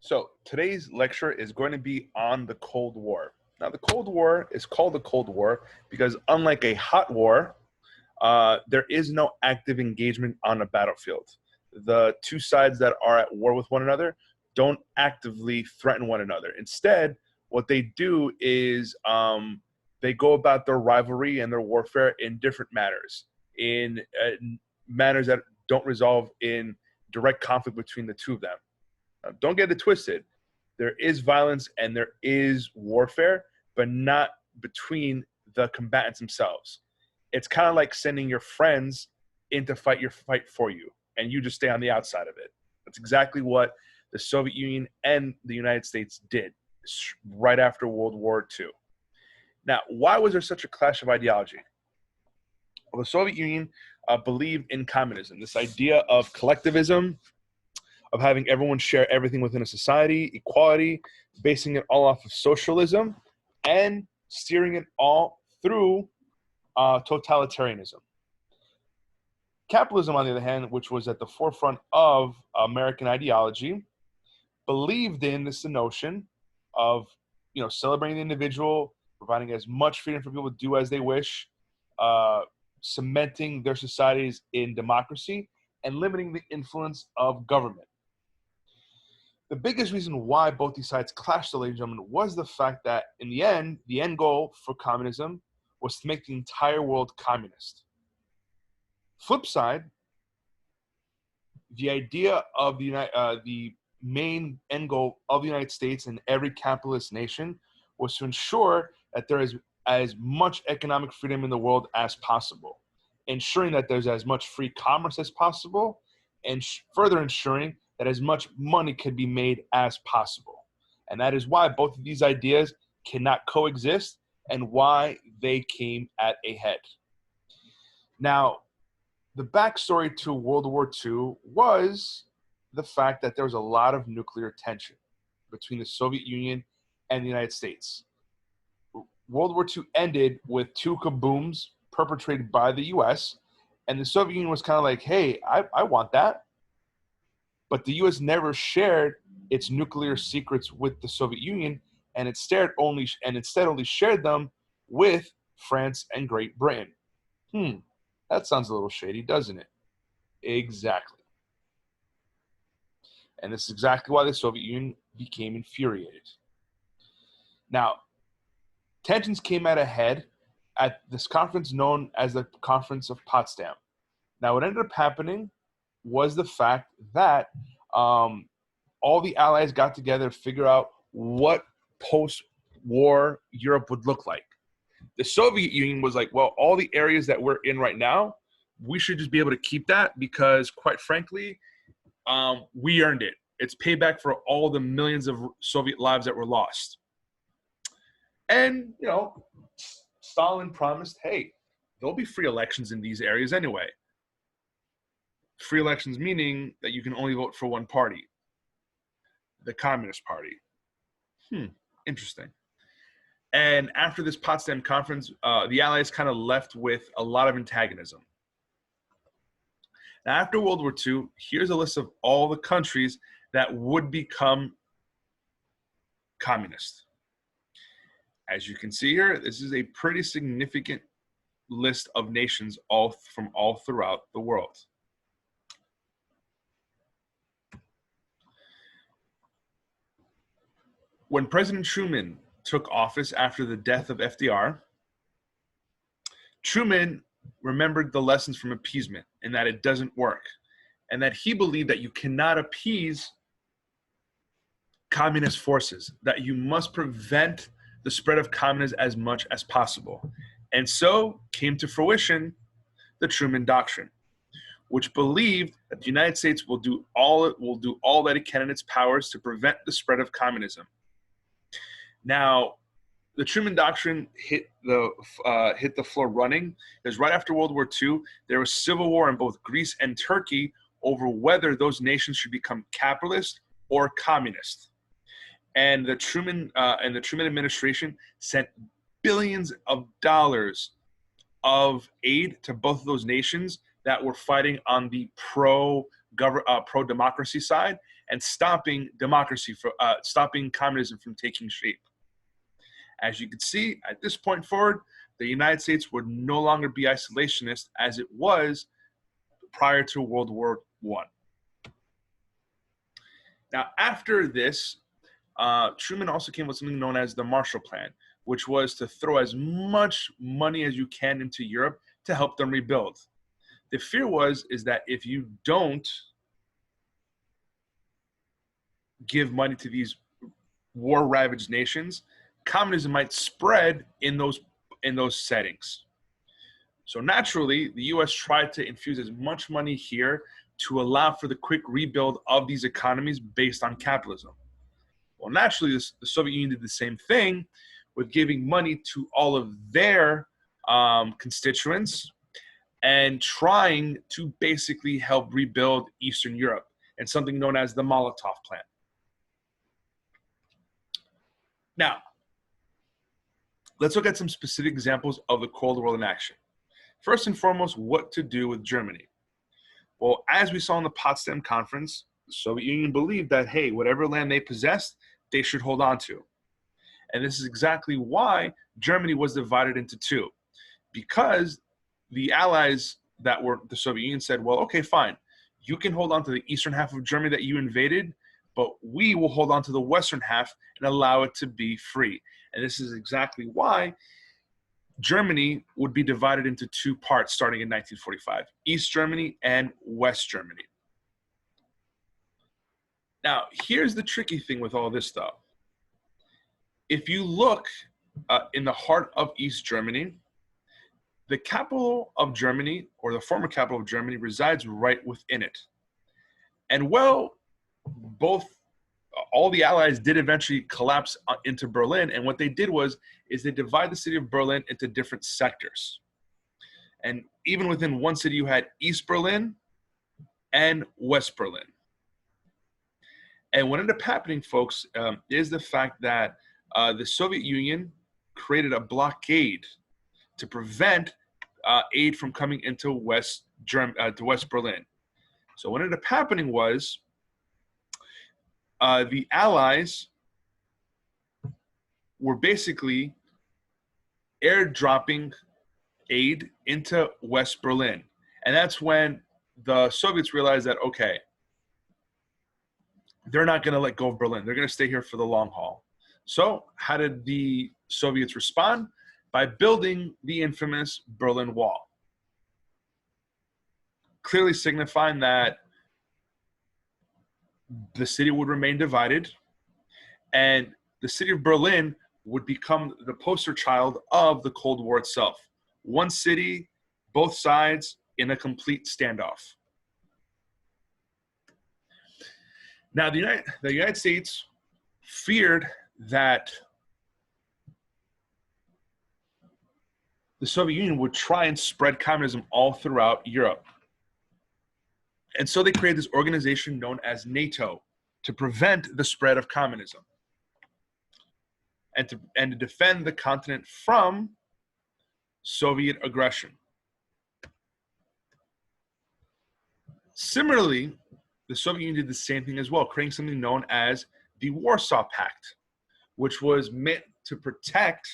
So today's lecture is going to be on the Cold War. Now, the Cold War is called the Cold War because unlike a hot war, there is no active engagement on a battlefield. The two sides that are at war with one another don't actively threaten one another. Instead, what they do is they go about their rivalry and their warfare in different manners, in manners that don't resolve in direct conflict between the two of them. Don't get it twisted. There is violence and there is warfare, but not between the combatants themselves. It's kind of like sending your friends in to fight your fight for you, and you just stay on the outside of it. That's exactly what the Soviet Union and the United States did right after World War II. Now, why was there such a clash of ideology? Well, the Soviet Union believed in communism, this idea of collectivism, of having everyone share everything within a society, equality, basing it all off of socialism, and steering it all through totalitarianism. Capitalism, on the other hand, which was at the forefront of American ideology, believed in this notion of celebrating the individual, providing as much freedom for people to do as they wish, cementing their societies in democracy, and limiting the influence of government. The biggest reason why both these sides clashed, ladies and gentlemen, was the fact that in the end goal for communism was to make the entire world communist. Flip side, the idea of the main end goal of the United States and every capitalist nation was to ensure that there is as much economic freedom in the world as possible, ensuring that there's as much free commerce as possible, and further ensuring that as much money can be made as possible. And that is why both of these ideas cannot coexist and why they came at a head. Now, the backstory to World War II was the fact that there was a lot of nuclear tension between the Soviet Union and the United States. World War II ended with two kabooms perpetrated by the US, and the Soviet Union was kind of like, hey, I want that. But the U.S. never shared its nuclear secrets with the Soviet Union, and instead only shared them with France and Great Britain. That sounds a little shady, doesn't it? Exactly. And this is exactly why the Soviet Union became infuriated. Now, tensions came at a head at this conference known as the Conference of Potsdam. Now, what ended up happening was the fact that all the allies got together to figure out what post-war Europe would look like. The Soviet Union was like, well, all the areas that we're in right now, we should just be able to keep that because, quite frankly, we earned it. It's payback for all the millions of Soviet lives that were lost. And, Stalin promised, hey, there'll be free elections in these areas anyway. Free elections meaning that you can only vote for one party, the Communist Party. Interesting. And after this Potsdam Conference, the Allies kind of left with a lot of antagonism. Now, after World War II, here's a list of all the countries that would become communist. As you can see here, this is a pretty significant list of nations from all throughout the world. When President Truman took office after the death of FDR, Truman remembered the lessons from appeasement and that it doesn't work, and that he believed that you cannot appease communist forces, that you must prevent the spread of communism as much as possible. And so came to fruition the Truman Doctrine, which believed that the United States will do all that it can in its powers to prevent the spread of communism. Now, the Truman Doctrine hit the floor running because right after World War II, there was civil war in both Greece and Turkey over whether those nations should become capitalist or communist. And the Truman administration sent billions of dollars of aid to both of those nations that were fighting on the pro-democracy side, and stopping stopping communism from taking shape. As you can see, at this point forward, the United States would no longer be isolationist as it was prior to World War I. Now, after this, Truman also came with something known as the Marshall Plan, which was to throw as much money as you can into Europe to help them rebuild. The fear is that if you don't give money to these war-ravaged nations, communism might spread in those settings. So naturally, the U.S. tried to infuse as much money here to allow for the quick rebuild of these economies based on capitalism. Well, naturally, the Soviet Union did the same thing with giving money to all of their constituents and trying to basically help rebuild Eastern Europe and something known as the Molotov Plan. Now, let's look at some specific examples of the Cold War in action. First and foremost, what to do with Germany. Well, as we saw in the Potsdam Conference, the Soviet Union believed that, hey, whatever land they possessed, they should hold on to. And this is exactly why Germany was divided into two. Because the allies that were the Soviet Union said, well, okay, fine. You can hold on to the eastern half of Germany that you invaded, but we will hold on to the western half and allow it to be free. And this is exactly why Germany would be divided into two parts starting in 1945, East Germany and West Germany. Now, here's the tricky thing with all this stuff. If you look in the heart of East Germany, the capital of Germany, or the former capital of Germany, resides right within it. And well, all the Allies did eventually collapse into Berlin, and what they did is they divide the city of Berlin into different sectors. And even within one city, you had East Berlin and West Berlin. And what ended up happening, folks, is the fact that the Soviet Union created a blockade to prevent aid from coming into West Berlin. So what ended up happening was the Allies were basically airdropping aid into West Berlin. And that's when the Soviets realized that, okay, they're not going to let go of Berlin. They're going to stay here for the long haul. So how did the Soviets respond? By building the infamous Berlin Wall, clearly signifying that the city would remain divided and the city of Berlin would become the poster child of the Cold War itself. One city, both sides in a complete standoff. Now, the United States feared that the Soviet Union would try and spread communism all throughout Europe. And so they created this organization known as NATO to prevent the spread of communism and to defend the continent from Soviet aggression. Similarly, the Soviet Union did the same thing as well, creating something known as the Warsaw Pact, which was meant to protect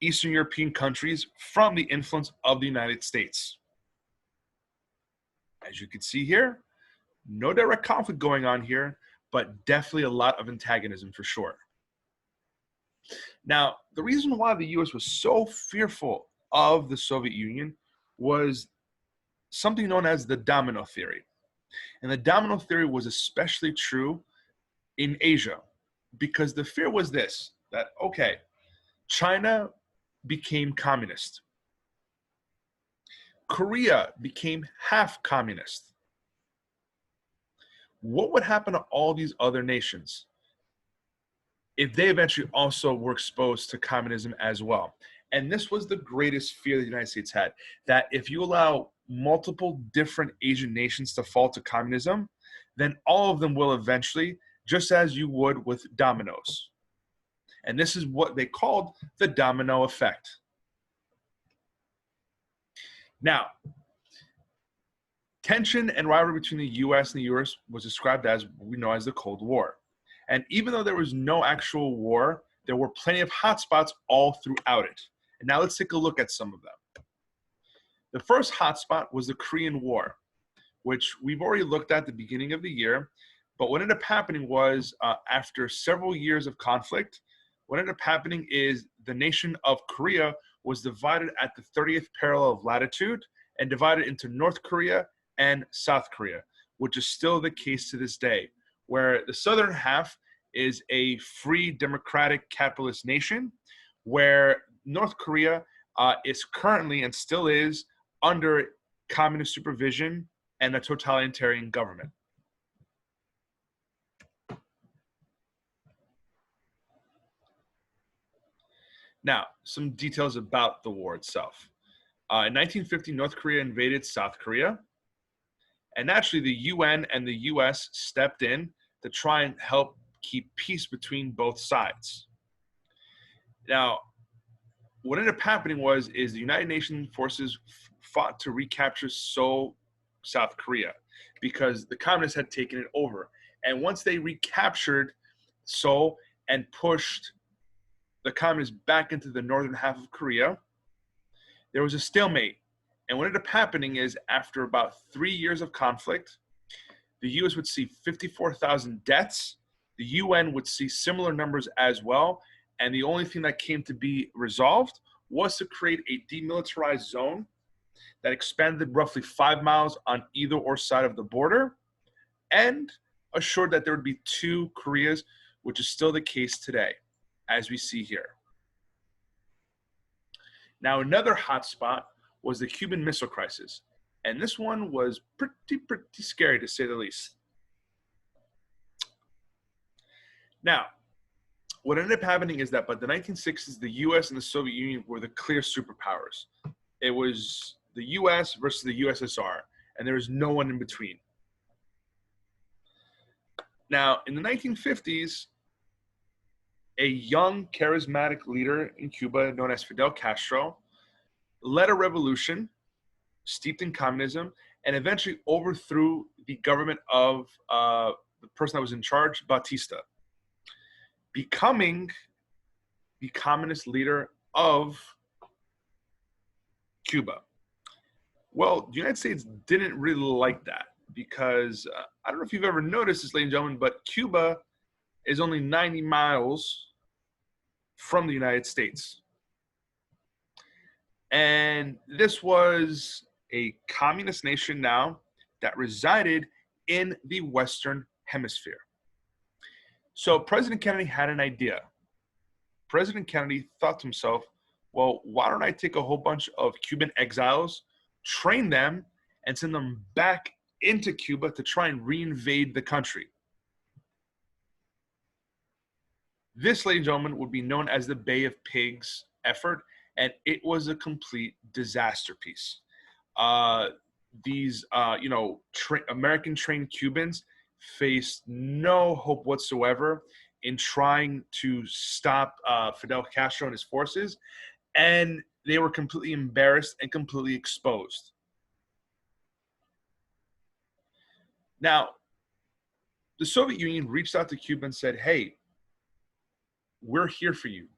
Eastern European countries from the influence of the United States. As you can see here, no direct conflict going on here, but definitely a lot of antagonism for sure. Now, the reason why the US was so fearful of the Soviet Union was something known as the domino theory. And the domino theory was especially true in Asia because the fear was this, that, okay, China became communist. Korea became half communist. What would happen to all these other nations if they eventually also were exposed to communism as well? And this was the greatest fear the United States had, that if you allow multiple different Asian nations to fall to communism, then all of them will eventually, just as you would with dominoes. And this is what they called the domino effect. Now, tension and rivalry between the US and the US was described as what we know as the Cold War. And even though there was no actual war, there were plenty of hotspots all throughout it. And now let's take a look at some of them. The first hotspot was the Korean War, which we've already looked at the beginning of the year. But what ended up happening was after several years of conflict, what ended up happening is the nation of Korea was divided at the 30th parallel of latitude and divided into North Korea and South Korea, which is still the case to this day, where the southern half is a free, democratic, capitalist nation, where North Korea is currently and still is under communist supervision and a totalitarian government. Now, some details about the war itself. In 1950, North Korea invaded South Korea. And naturally, the UN and the US stepped in to try and help keep peace between both sides. Now, what ended up happening is the United Nations forces fought to recapture Seoul, South Korea, because the communists had taken it over. And once they recaptured Seoul and pushed the communists back into the northern half of Korea, there was a stalemate. And what ended up happening is after about 3 years of conflict, the US would see 54,000 deaths. The UN would see similar numbers as well. And the only thing that came to be resolved was to create a demilitarized zone that expanded roughly 5 miles on either or side of the border and assured that there would be 2 Koreas, which is still the case today, as we see here. Now, another hotspot was the Cuban Missile Crisis. And this one was pretty scary, to say the least. Now, what ended up happening is that by the 1960s, the US and the Soviet Union were the clear superpowers. It was the US versus the USSR, and there was no one in between. Now, in the 1950s, a young, charismatic leader in Cuba known as Fidel Castro led a revolution steeped in communism and eventually overthrew the government of the person that was in charge, Batista, becoming the communist leader of Cuba. Well, the United States didn't really like that because I don't know if you've ever noticed this, ladies and gentlemen, but Cuba is only 90 miles from the United States. And this was a communist nation now that resided in the Western Hemisphere. So President Kennedy had an idea. President Kennedy thought to himself, well, why don't I take a whole bunch of Cuban exiles, train them, and send them back into Cuba to try and reinvade the country. This, ladies and gentlemen, would be known as the Bay of Pigs effort, and it was a complete disaster piece. These American-trained Cubans faced no hope whatsoever in trying to stop Fidel Castro and his forces, and they were completely embarrassed and completely exposed. Now, the Soviet Union reached out to Cuba and said, hey, we're here for you.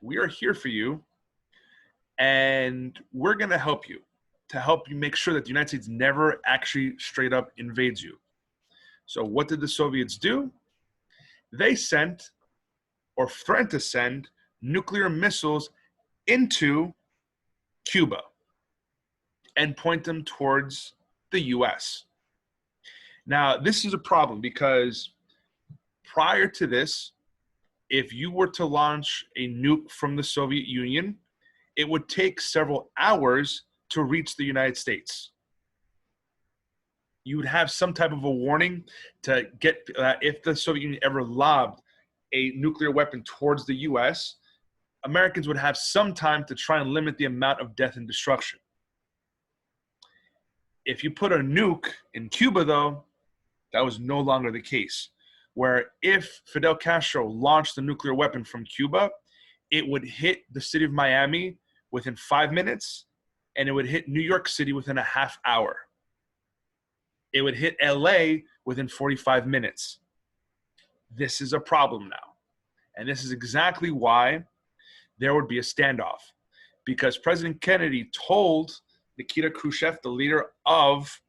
We are here for you, and we're going to help you make sure that the United States never actually straight up invades you. So what did the Soviets do? They sent, or threatened to send, nuclear missiles into Cuba and point them towards the US. Now, this is a problem because prior to this, if you were to launch a nuke from the Soviet Union, it would take several hours to reach the United States. You would have some type of a warning to get, if the Soviet Union ever lobbed a nuclear weapon towards the US, Americans would have some time to try and limit the amount of death and destruction. If you put a nuke in Cuba, though, that was no longer the case. Where if Fidel Castro launched a nuclear weapon from Cuba, it would hit the city of Miami within 5 minutes and it would hit New York City within a half hour. It would hit LA within 45 minutes. This is a problem now. And this is exactly why there would be a standoff. Because President Kennedy told Nikita Khrushchev, the leader of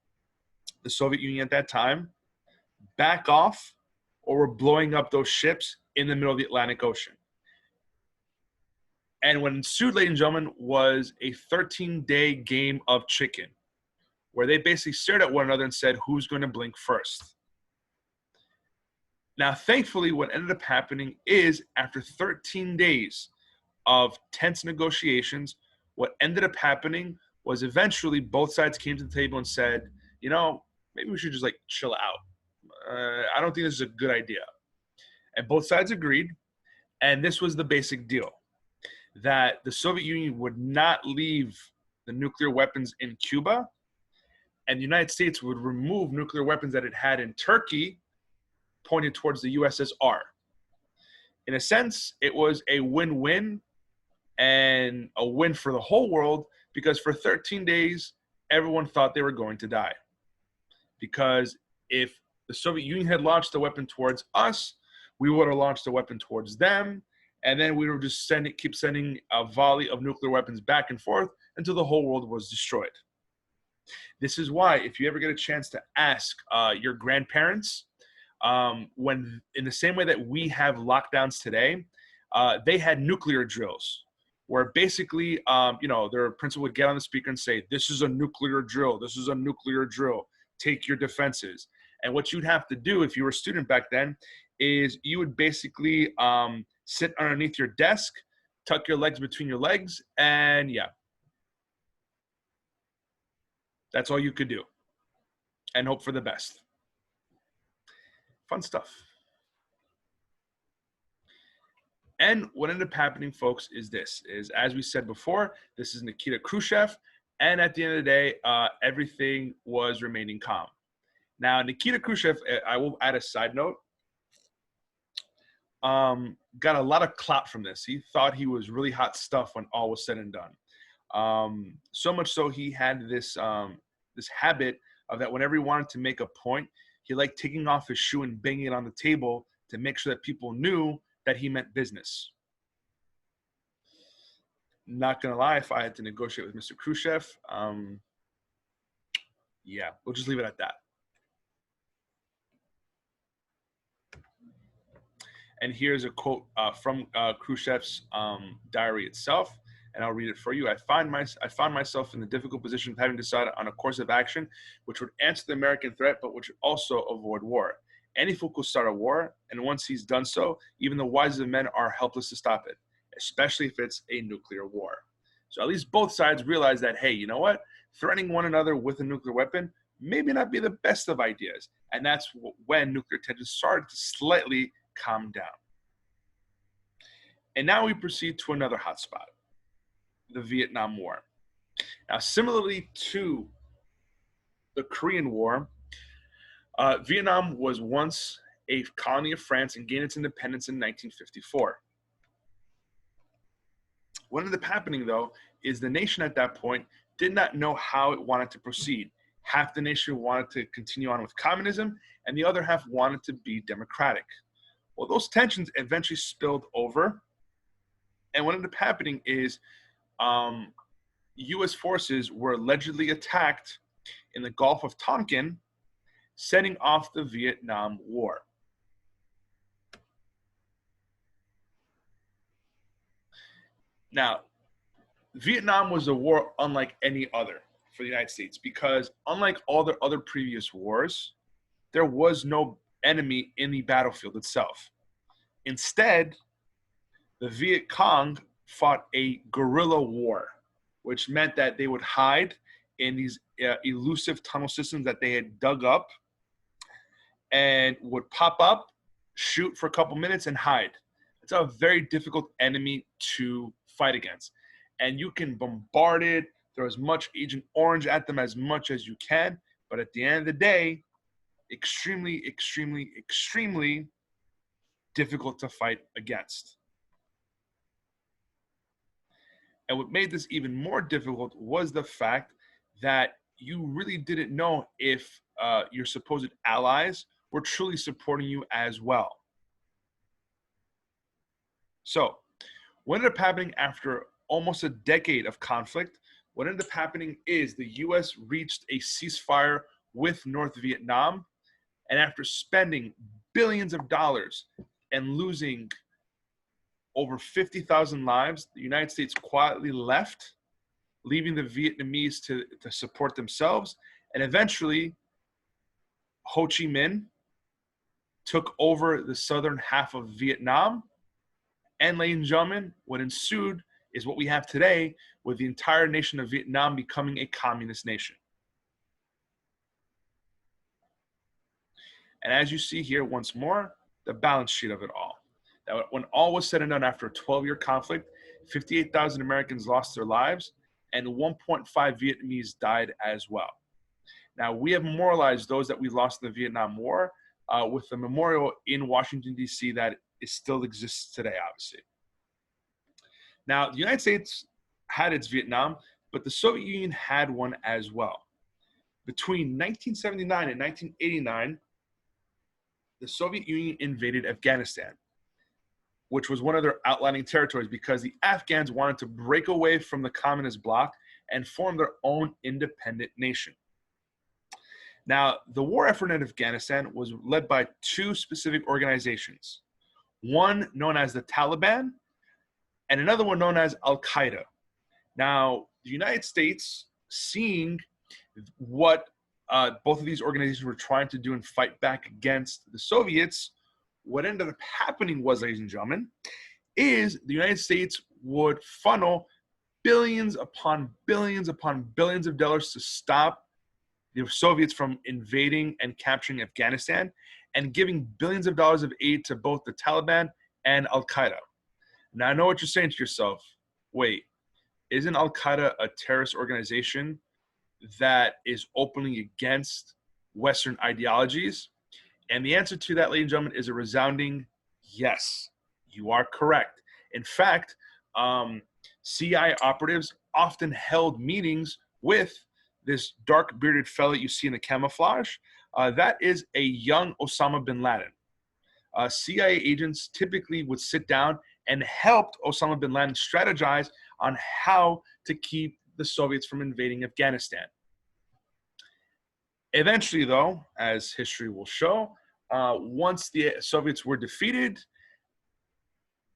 the Soviet Union at that time, back off or we're blowing up those ships in the middle of the Atlantic Ocean. And what ensued, ladies and gentlemen, was a 13-day game of chicken, where they basically stared at one another and said, who's going to blink first? Now, thankfully, what ended up happening is after 13 days of tense negotiations, what ended up happening was eventually both sides came to the table and said, you know, maybe we should just like chill out. I don't think this is a good idea. And both sides agreed. And this was the basic deal, that the Soviet Union would not leave the nuclear weapons in Cuba, and the United States would remove nuclear weapons that it had in Turkey, pointed towards the USSR. In a sense, it was a win-win and a win for the whole world, because for 13 days, everyone thought they were going to die. Because if the Soviet Union had launched a weapon towards us, we would have launched a weapon towards them, and then we would just keep sending a volley of nuclear weapons back and forth until the whole world was destroyed. This is why, if you ever get a chance to ask your grandparents, when in the same way that we have lockdowns today, they had nuclear drills, where basically, their principal would get on the speaker and say, this is a nuclear drill. This is a nuclear drill. Take your defenses. And what you'd have to do if you were a student back then is you would basically sit underneath your desk, tuck your legs between your legs, and yeah. That's all you could do. And hope for the best. Fun stuff. And what ended up happening, folks, is this. As we said before, this is Nikita Khrushchev. And at the end of the day, everything was remaining calm. Now, Nikita Khrushchev, I will add a side note, got a lot of clout from this. He thought he was really hot stuff when all was said and done. So much so he had this habit of that whenever he wanted to make a point, he liked taking off his shoe and banging it on the table to make sure that people knew that he meant business. Not gonna lie, if I had to negotiate with Mr. Khrushchev, yeah, we'll just leave it at that. And here's a quote from Khrushchev's diary itself, and I'll read it for you. I found myself in the difficult position of having decided on a course of action which would answer the American threat, but which would also avoid war. Any fool could start a war, and once he's done so, even the wisest of men are helpless to stop it, especially if it's a nuclear war. So at least both sides realize that, hey, you know what? Threatening one another with a nuclear weapon maybe not be the best of ideas. And that's when nuclear tensions started to slightly calm down. And now we proceed to another hotspot, the Vietnam War. Now, similarly to the Korean War, Vietnam was once a colony of France and gained its independence in 1954. What ended up happening, though, is the nation at that point did not know how it wanted to proceed. Half the nation wanted to continue on with communism, and the other half wanted to be democratic. Well, those tensions eventually spilled over, and what ended up happening is U.S. forces were allegedly attacked in the Gulf of Tonkin, setting off the Vietnam War. Now, Vietnam was a war unlike any other for the United States, because unlike all the other previous wars, there was no enemy in the battlefield itself. Instead, the Viet Cong fought a guerrilla war, which meant that they would hide in these elusive tunnel systems that they had dug up and would pop up, shoot for a couple minutes, and hide. It's a very difficult enemy to fight against. And you can bombard it, throw as much Agent Orange at them as much as you can, but at the end of the day, extremely, extremely, extremely difficult to fight against. And what made this even more difficult was the fact that you really didn't know if your supposed allies were truly supporting you as well. So, what ended up happening after almost a decade of conflict, what ended up happening is the US reached a ceasefire with North Vietnam. And after spending billions of dollars and losing over 50,000 lives, the United States quietly left, leaving the Vietnamese to support themselves. And eventually, Ho Chi Minh took over the southern half of Vietnam. And ladies and gentlemen, what ensued is what we have today, with the entire nation of Vietnam becoming a communist nation. And as you see here once more, the balance sheet of it all. That when all was said and done, after a 12-year conflict, 58,000 Americans lost their lives and 1.5 Vietnamese died as well. Now, we have memorialized those that we lost in the Vietnam War with a memorial in Washington, D.C. that still exists today, obviously. Now, the United States had its Vietnam, but the Soviet Union had one as well. Between 1979 and 1989, the Soviet Union invaded Afghanistan, which was one of their outlining territories because the Afghans wanted to break away from the communist bloc and form their own independent nation. Now, the war effort in Afghanistan was led by two specific organizations, one known as the Taliban and another one known as Al-Qaeda. Now, the United States, seeing what both of these organizations were trying to do and fight back against the Soviets, what ended up happening was, ladies and gentlemen, is the United States would funnel billions upon billions upon billions of dollars to stop the Soviets from invading and capturing Afghanistan, and giving billions of dollars of aid to both the Taliban and Al-Qaeda. Now, I know what you're saying to yourself. Wait, isn't Al-Qaeda a terrorist organization that is openly against Western ideologies? And the answer to that, ladies and gentlemen, is a resounding yes. You are correct. In fact, CIA operatives often held meetings with this dark bearded fellow you see in the camouflage. That is a young Osama bin Laden. CIA agents typically would sit down and helped Osama bin Laden strategize on how to keep the Soviets from invading Afghanistan. Eventually, though, as history will show, once the Soviets were defeated,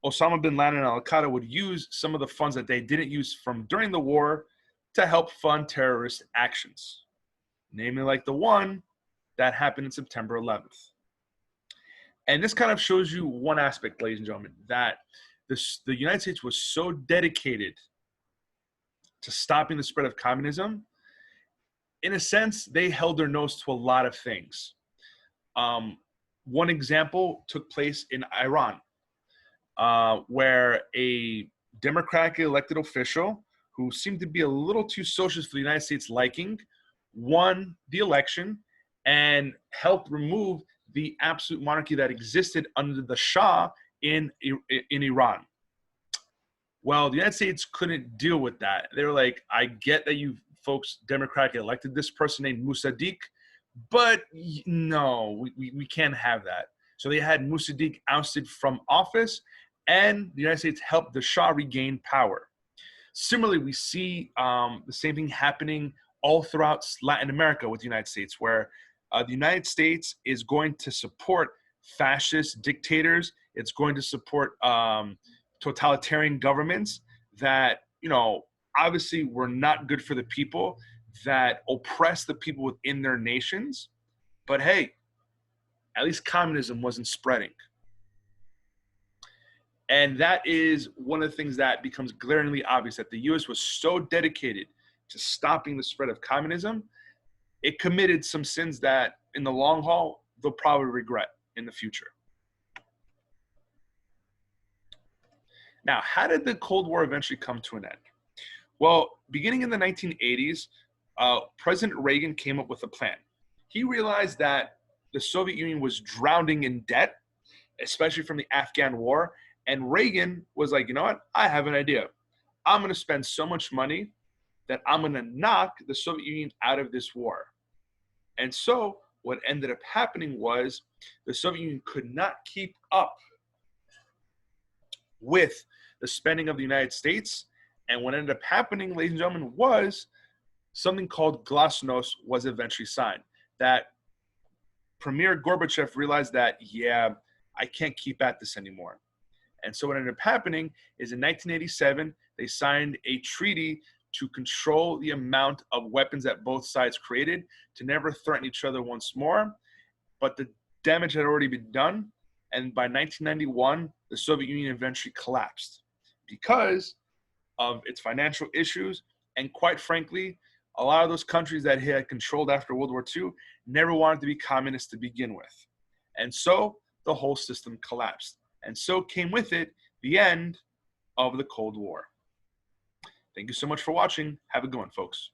Osama bin Laden and Al-Qaeda would use some of the funds that they didn't use from during the war to help fund terrorist actions, namely like the one that happened in September 11th. And this kind of shows you one aspect, ladies and gentlemen, that the United States was so dedicated to stopping the spread of communism. In a sense, they held their nose to a lot of things. One example took place in Iran, where a democratically elected official who seemed to be a little too socialist for the United States' liking won the election and helped remove the absolute monarchy that existed under the Shah in Iran. Well, the United States couldn't deal with that. They were like, I get that you folks democratically elected this person named Mossadegh, but no, we can't have that. So they had Mossadegh ousted from office, and the United States helped the Shah regain power. Similarly, we see the same thing happening all throughout Latin America with the United States, where the United States is going to support fascist dictators. It's going to support totalitarian governments that, obviously were not good for the people, that oppress the people within their nations. But hey, at least communism wasn't spreading. And that is one of the things that becomes glaringly obvious, that the U.S. was so dedicated to stopping the spread of communism, it committed some sins that in the long haul, they'll probably regret in the future. Now, how did the Cold War eventually come to an end? Well, beginning in the 1980s, President Reagan came up with a plan. He realized that the Soviet Union was drowning in debt, especially from the Afghan war. And Reagan was like, you know what? I have an idea. I'm going to spend so much money that I'm going to knock the Soviet Union out of this war. And so what ended up happening was the Soviet Union could not keep up with the spending of the United States. And what ended up happening, ladies and gentlemen, was something called Glasnost was eventually signed. That Premier Gorbachev realized that, yeah, I can't keep at this anymore. And so what ended up happening is in 1987, they signed a treaty to control the amount of weapons that both sides created, to never threaten each other once more. But the damage had already been done. And by 1991, the Soviet Union eventually collapsed because of its financial issues. And quite frankly, a lot of those countries that he had controlled after World War II never wanted to be communist to begin with. And so the whole system collapsed. And so came with it the end of the Cold War. Thank you so much for watching. Have a good one, folks.